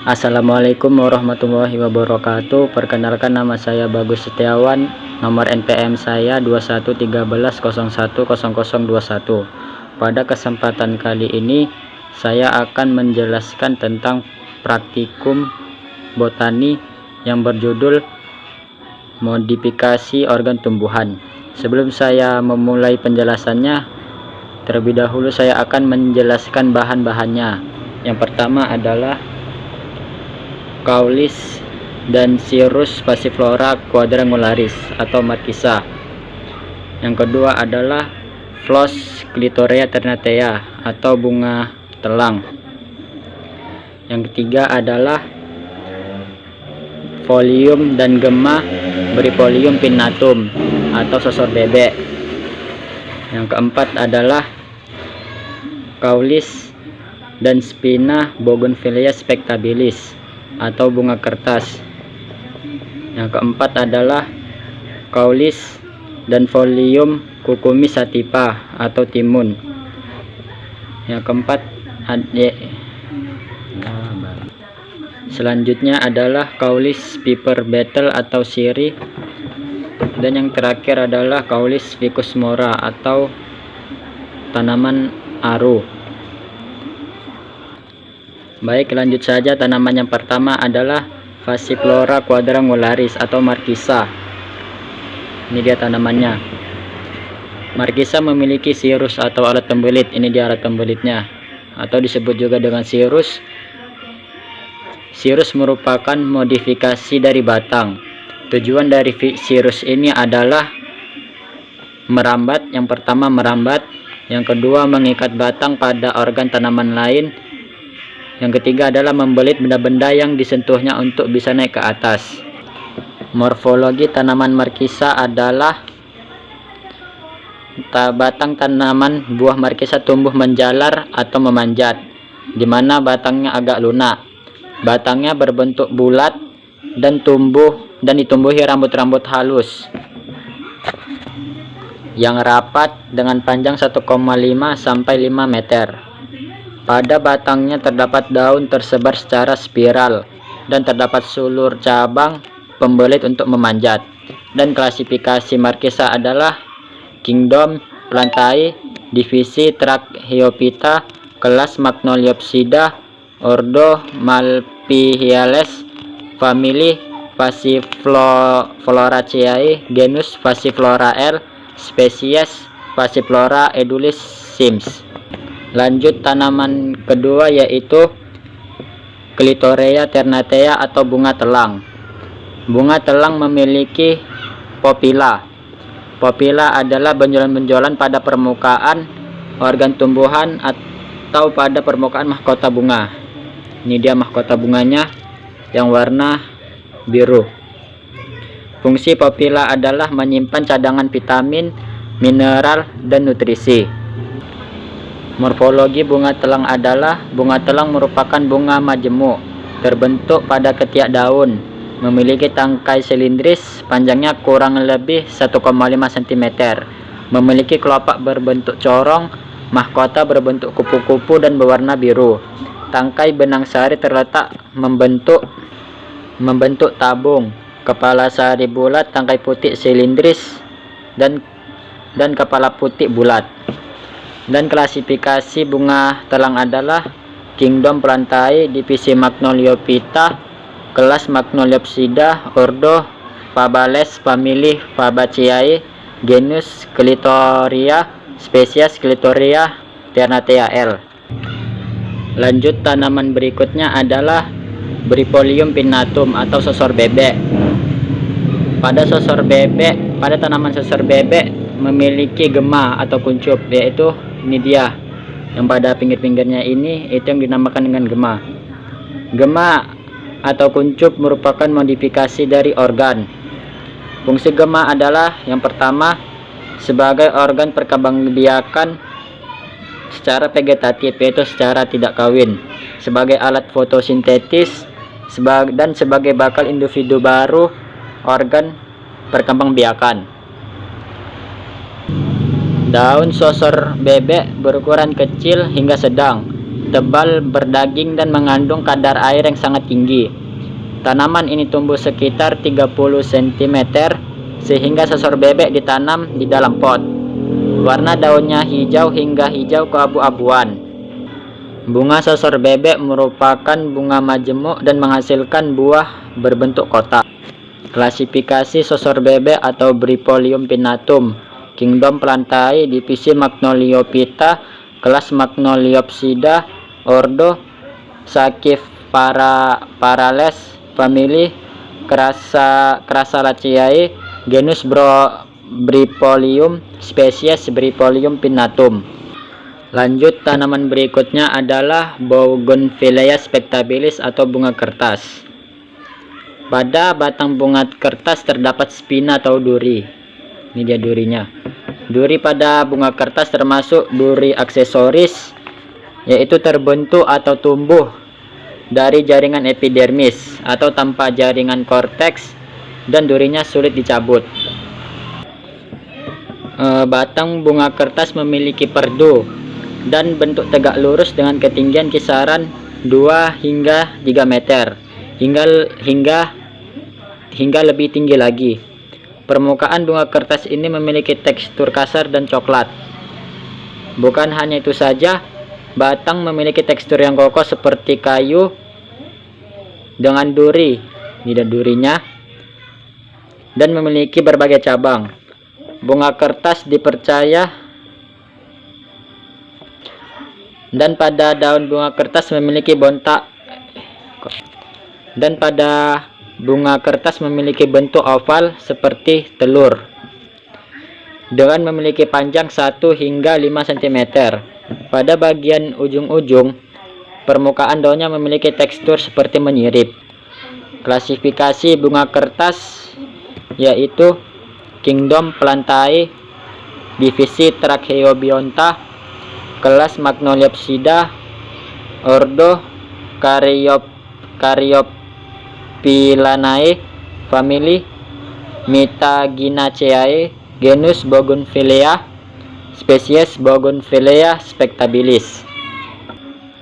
Assalamualaikum warahmatullahi wabarakatuh. Perkenalkan, nama saya Bagus Setiawan. Nomor NPM saya 2113010021. Pada kesempatan kali ini saya akan menjelaskan tentang praktikum botani yang berjudul modifikasi organ tumbuhan. Sebelum saya memulai penjelasannya, terlebih dahulu saya akan menjelaskan bahan-bahannya. Yang pertama adalah Caulis dan Cyrus passiflora quadrangularis atau Markisa. Yang kedua adalah Phlox clitorea ternatea atau bunga telang. Yang ketiga adalah Folium dan Gemma Bryophyllum pinnatum atau sosor bebek. Yang keempat adalah Caulis dan Spina bougainvillea spectabilis atau bunga kertas. Yang keempat adalah Caulis dan Folium cucumis sativa atau timun. Yang keempat selanjutnya adalah Caulis piper beetle atau siri, dan yang terakhir adalah Caulis ficus mora atau tanaman aru. Baik, lanjut saja. Tanaman yang pertama adalah Passiflora quadrangularis atau Markisa. Ini dia tanamannya. Markisa memiliki cirrus atau alat pembelit. Ini dia alat pembelitnya, atau disebut juga dengan cirrus. Cirrus merupakan modifikasi dari batang. Tujuan dari cirrus ini adalah merambat. Yang pertama merambat, yang kedua mengikat batang pada organ tanaman lain, yang ketiga adalah membelit benda-benda yang disentuhnya untuk bisa naik ke atas. Morfologi tanaman Markisa adalah batang tanaman buah Markisa tumbuh menjalar atau memanjat, di mana batangnya agak lunak. Batangnya berbentuk bulat dan ditumbuhi rambut-rambut halus yang rapat dengan panjang 1,5 sampai 5 meter. Pada batangnya terdapat daun tersebar secara spiral dan terdapat sulur cabang pembelit untuk memanjat. Dan klasifikasi Markisa adalah Kingdom Plantae, divisi Trachyophyta, kelas Magnoliopsida, ordo Malpighiales, famili Passifloraceae, genus Passiflora L, spesies Passiflora edulis Sims. Lanjut, tanaman kedua yaitu Clitorea ternatea atau bunga telang. Bunga telang memiliki popila. Popila adalah benjolan-benjolan pada permukaan organ tumbuhan atau pada permukaan mahkota bunga. Ini dia mahkota bunganya yang warna biru. Fungsi popila adalah menyimpan cadangan vitamin, mineral, dan nutrisi. Morfologi bunga telang adalah bunga telang merupakan bunga majemuk, terbentuk pada ketiak daun, memiliki tangkai silindris, panjangnya kurang lebih 1,5 cm, memiliki kelopak berbentuk corong, mahkota berbentuk kupu-kupu dan berwarna biru. Tangkai benang sari terletak membentuk tabung, kepala sari bulat, tangkai putih silindris, dan kepala putih bulat. Dan klasifikasi bunga telang adalah Kingdom Plantae, divisi Magnoliophyta, kelas Magnoliopsida, ordo Fabales, famili Fabaceae, genus Clitoria, spesies Clitorea ternatea L. Lanjut, tanaman berikutnya adalah Bryophyllum pinnatum atau sosor bebek. Pada tanaman sosor bebek memiliki gema atau kuncup, yaitu ini dia yang pada pinggir-pinggirnya ini, itu yang dinamakan dengan gema. Gema atau kuncup merupakan modifikasi dari organ. Fungsi gema adalah yang pertama sebagai organ perkembangbiakan secara vegetatif, yaitu secara tidak kawin, sebagai alat fotosintesis, dan sebagai bakal individu baru organ perkembangbiakan. Daun sosor bebek berukuran kecil hingga sedang, tebal, berdaging, dan mengandung kadar air yang sangat tinggi. Tanaman ini tumbuh sekitar 30 cm sehingga sosor bebek ditanam di dalam pot. Warna daunnya hijau hingga hijau keabu-abuan. Bunga sosor bebek merupakan bunga majemuk dan menghasilkan buah berbentuk kotak. Klasifikasi sosor bebek atau Brypolium pinnatum, kingdom Plantae, divisi Magnoliophyta, kelas Magnoliopsida, ordo Sachyparales, famili Crassulaceae, genus Brypolium, spesies Brypolium pinnatum. Lanjut, tanaman berikutnya adalah Bougainvillea spectabilis atau bunga kertas. Pada batang bunga kertas terdapat spina atau duri. Ini dia durinya. Duri pada bunga kertas termasuk duri aksesoris, yaitu terbentuk atau tumbuh dari jaringan epidermis atau tanpa jaringan korteks, dan durinya sulit dicabut. Batang bunga kertas memiliki perdu dan bentuk tegak lurus dengan ketinggian kisaran 2 hingga 3 meter hingga lebih tinggi lagi. Permukaan bunga kertas ini memiliki tekstur kasar dan coklat. Bukan hanya itu saja, batang memiliki tekstur yang kokoh seperti kayu dengan duri, tidak durinya, dan memiliki berbagai cabang. Bunga kertas dipercaya dan pada daun bunga kertas memiliki bentuk oval seperti telur dengan memiliki panjang 1 hingga 5 cm. Pada bagian ujung-ujung permukaan daunnya memiliki tekstur seperti menyirip. Klasifikasi bunga kertas yaitu kingdom Plantae, divisi Tracheobionta, kelas Magnoliopsida, ordo Caryophyllanae, famili Mitaginaceae, genus Bougainvillea, spesies Bougainvillea spectabilis.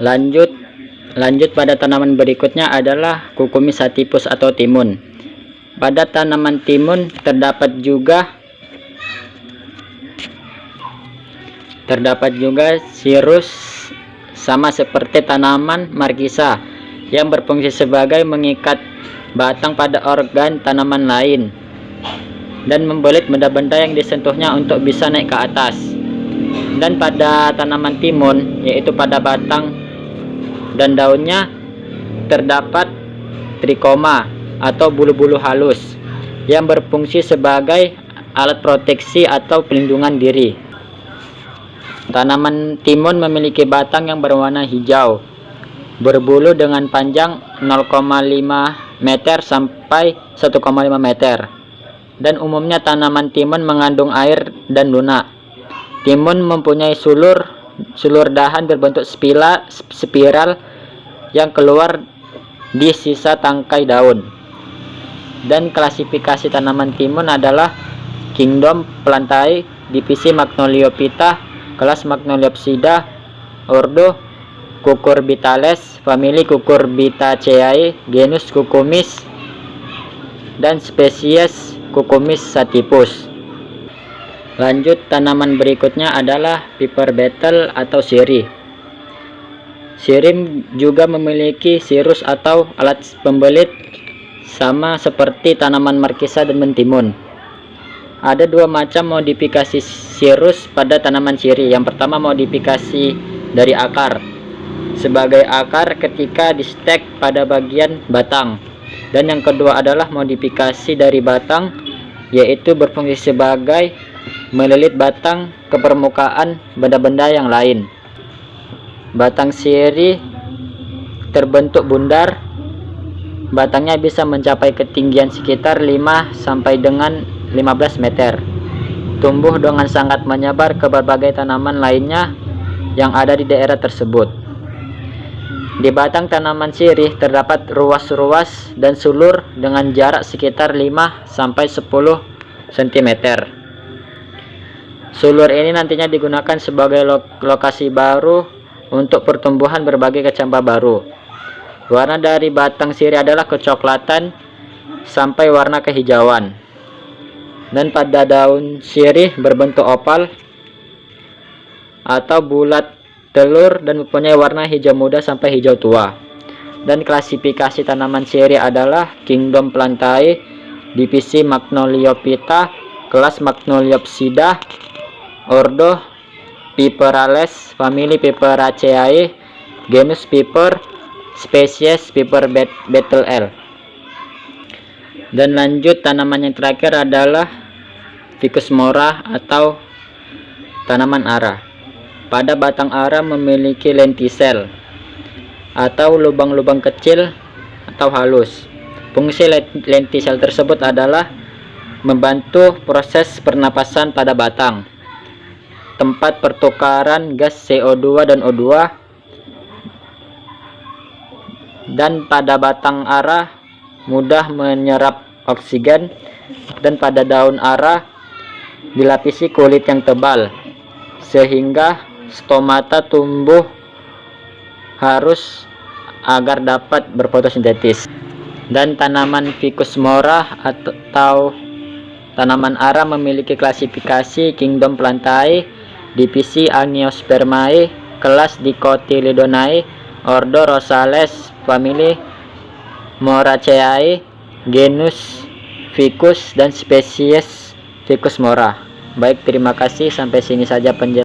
Lanjut pada tanaman berikutnya adalah Cucumis sativus atau timun. Pada tanaman timun terdapat juga cirrus, sama seperti tanaman markisa, yang berfungsi sebagai mengikat batang pada organ tanaman lain dan membelit benda-benda yang disentuhnya untuk bisa naik ke atas. Dan pada tanaman timun, yaitu pada batang dan daunnya terdapat trikoma atau bulu-bulu halus yang berfungsi sebagai alat proteksi atau pelindungan diri. Tanaman timun memiliki batang yang berwarna hijau, berbulu dengan panjang 0,5 meter sampai 1,5 meter. Dan umumnya tanaman timun mengandung air dan lunak. Timun mempunyai sulur dahan berbentuk spiral yang keluar di sisa tangkai daun. Dan klasifikasi tanaman timun adalah kingdom Plantae, divisi Magnoliophyta, kelas Magnoliopsida, ordo Cucurbitales, famili Cucurbitaceae, genus Cucumis, dan spesies Cucumis sativus. Lanjut, tanaman berikutnya adalah Piper beetle atau sirih. Sirih juga memiliki cirrus atau alat pembelit sama seperti tanaman markisa dan mentimun. Ada dua macam modifikasi cirrus pada tanaman sirih. Yang pertama, modifikasi dari akar, sebagai akar ketika di stek pada bagian batang. Dan yang kedua adalah modifikasi dari batang, yaitu berfungsi sebagai melilit batang ke permukaan benda-benda yang lain. Batang sirih terbentuk bundar. Batangnya bisa mencapai ketinggian sekitar 5 sampai dengan 15 meter. Tumbuh dengan sangat menyebar ke berbagai tanaman lainnya yang ada di daerah tersebut. Di batang tanaman sirih terdapat ruas-ruas dan sulur dengan jarak sekitar 5 sampai 10 cm. Sulur ini nantinya digunakan sebagai lokasi baru untuk pertumbuhan berbagai kecambah baru. Warna dari batang sirih adalah kecoklatan sampai warna kehijauan. Dan pada daun sirih berbentuk opal atau bulat telur dan mempunyai warna hijau muda sampai hijau tua. Dan klasifikasi tanaman sirih adalah Kingdom Plantae, divisi Magnoliophyta, kelas Magnoliopsida, ordo Piperales, famili Piperaceae, genus Piper, spesies Piper Beetle L. Dan lanjut, tanaman yang terakhir adalah Ficus mora atau tanaman ara. Pada batang ara memiliki lentisel atau lubang-lubang kecil atau halus. Fungsi lentisel tersebut adalah membantu proses pernapasan pada batang, tempat pertukaran gas CO2 dan O2, dan pada batang ara mudah menyerap oksigen, dan pada daun ara dilapisi kulit yang tebal sehingga stomata tumbuh harus agar dapat berfotosintesis. Dan tanaman Ficus mora atau tanaman ara memiliki klasifikasi Kingdom Plantae, divisi Angiospermae, kelas Dicotyledonae, ordo Rosales, famili Moraceae, genus Ficus, dan spesies Ficus mora. Baik, terima kasih. Sampai sini saja penjelasan.